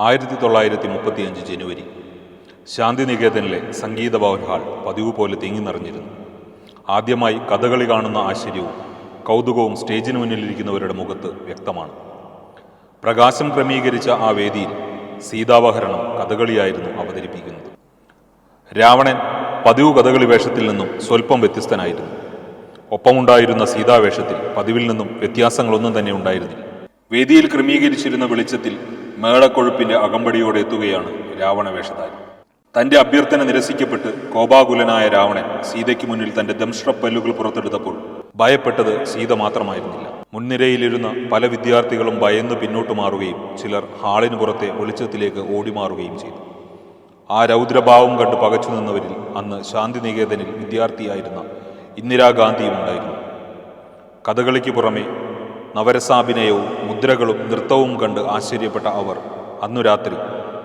1935 ജനുവരി. ശാന്തിനികേതനിലെ സംഗീത Bhavan hall പതിവ് പോലെ തിങ്ങി നിറഞ്ഞിരുന്നു. ആദ്യമായി കഥകളി കാണുന്ന ആശ്ചര്യവും കൗതുകവും സ്റ്റേജിന് മുന്നിലിരിക്കുന്നവരുടെ മുഖത്ത് വ്യക്തമാണ്. പ്രകാശം ക്രമീകരിച്ച ആ വേദിയിൽ സീതാപഹരണം കഥകളിയായിരുന്നു അവതരിപ്പിക്കുന്നത്. രാവണൻ പതിവ് കഥകളി വേഷത്തിൽ നിന്നും സ്വല്പം വ്യത്യസ്തനായിരുന്നു. ഒപ്പമുണ്ടായിരുന്ന സീതാവേഷത്തിൽ പതിവിൽ നിന്നും വ്യത്യാസങ്ങളൊന്നും തന്നെ ഉണ്ടായിരുന്നില്ല. വേദിയിൽ ക്രമീകരിച്ചിരുന്ന വെളിച്ചത്തിൽ മേളക്കൊഴുപ്പിന്റെ അകമ്പടിയോടെ എത്തുകയാണ് രാവണ വേഷധാരി. തന്റെ അഭ്യർത്ഥന നിരസിക്കപ്പെട്ട് കോപാകുലനായ രാവണൻ സീതയ്ക്ക് മുന്നിൽ തന്റെ ദംഷ്ട്രപ്പല്ലുകൾ പുറത്തെടുത്തപ്പോൾ ഭയപ്പെട്ടത് സീത മാത്രമായിരുന്നില്ല. മുൻനിരയിലിരുന്ന പല വിദ്യാർത്ഥികളും ഭയന്ന് പിന്നോട്ട് മാറുകയും ചിലർ ഹാളിന് പുറത്തെ വെളിച്ചത്തിലേക്ക് ഓടിമാറുകയും ചെയ്തു. ആ രൗദ്രഭാവം കണ്ട് പകച്ചു നിന്നവരിൽ അന്ന് ശാന്തിനികേതനിൽ വിദ്യാർത്ഥിയായിരുന്ന ഇന്ദിരാഗാന്ധിയും ഉണ്ടായിരുന്നു. കഥകളിക്ക് പുറമെ നവരസാഭിനയവും മുദ്രകളും നൃത്തവും കണ്ട് ആശ്ചര്യപ്പെട്ട അവർ അന്നു രാത്രി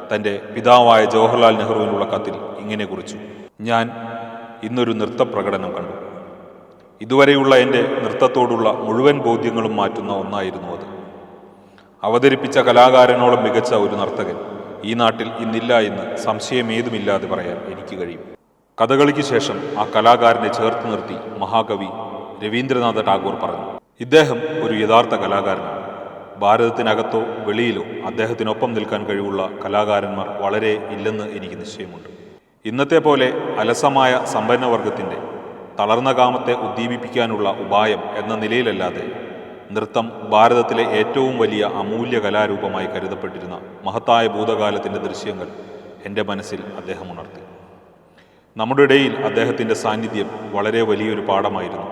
തൻ്റെ പിതാവായ ജവഹർലാൽ നെഹ്റുവിനുള്ള കത്തിൽ ഇങ്ങനെ കുറിച്ചു: ഞാൻ ഇന്നൊരു നൃത്തപ്രകടനം കണ്ടു. ഇതുവരെയുള്ള എൻ്റെ നൃത്തത്തോടുള്ള മുഴുവൻ ബോധ്യങ്ങളും മാറ്റുന്ന ഒന്നായിരുന്നു അത്. അവതരിപ്പിച്ച കലാകാരനോളം മികച്ച ഒരു നർത്തകൻ ഈ നാട്ടിൽ ഇന്നില്ല എന്ന് സംശയമേതുമില്ലാതെ പറയാൻ എനിക്ക് കഴിയും. കഥകളിക്ക് ശേഷം ആ കലാകാരനെ ചേർത്ത് നിർത്തി മഹാകവി രവീന്ദ്രനാഥ ടാഗോർ പറഞ്ഞു: ഇദ്ദേഹം ഒരു യഥാർത്ഥ കലാകാരനാണ്. ഭാരതത്തിനകത്തോ വെളിയിലോ അദ്ദേഹത്തിനൊപ്പം നിൽക്കാൻ കഴിവുള്ള കലാകാരന്മാർ വളരെ ഇല്ലെന്ന് എനിക്ക് നിശ്ചയമുണ്ട്. ഇന്നത്തെ പോലെ അലസമായ സമ്പന്നവർഗത്തിൻ്റെ തളർന്ന കാമത്തെ ഉദ്ദീപിപ്പിക്കാനുള്ള ഉപായം എന്ന നിലയിലല്ലാതെ നൃത്തം ഭാരതത്തിലെ ഏറ്റവും വലിയ അമൂല്യ കലാരൂപമായി കരുതപ്പെട്ടിരുന്ന മഹത്തായ ഭൂതകാലത്തിൻ്റെ ദൃശ്യങ്ങൾ എൻ്റെ മനസ്സിൽ അദ്ദേഹം ഉണർത്തി. നമ്മുടെ ഇടയിൽ അദ്ദേഹത്തിൻ്റെ സാന്നിധ്യം വളരെ വലിയൊരു പാഠമായിരുന്നു.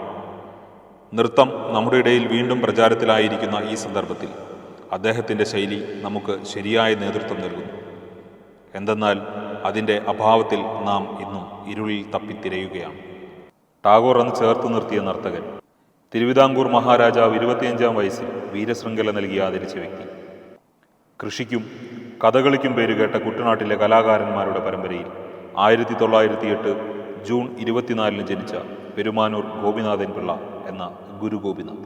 നൃത്തം നമ്മുടെ ഇടയിൽ വീണ്ടും പ്രചാരത്തിലായിരിക്കുന്ന ഈ സന്ദർഭത്തിൽ അദ്ദേഹത്തിൻ്റെ ശൈലി നമുക്ക് ശരിയായ നേതൃത്വം നൽകുന്നു. എന്തെന്നാൽ അതിൻ്റെ അഭാവത്തിൽ നാം ഇന്നും ഇരുളിൽ തപ്പിത്തിരയുകയാണ്. ടാഗോർ അന്ന് ചേർത്ത് നിർത്തിയ നർത്തകൻ, തിരുവിതാംകൂർ മഹാരാജാവ് 25-ാം വയസ്സിൽ വീരശൃംഖല നൽകി ആദരിച്ച വ്യക്തി, കൃഷിക്കും കഥകളിക്കും പേരുകേട്ട കുട്ടനാട്ടിലെ കലാകാരന്മാരുടെ പരമ്പരയിൽ 1908 ജൂൺ 24 ജനിച്ച പെരുമാനൂർ ഗോപിനാഥൻ പിള്ള എന്ന ഗുരു ഗോപിനാഥ്.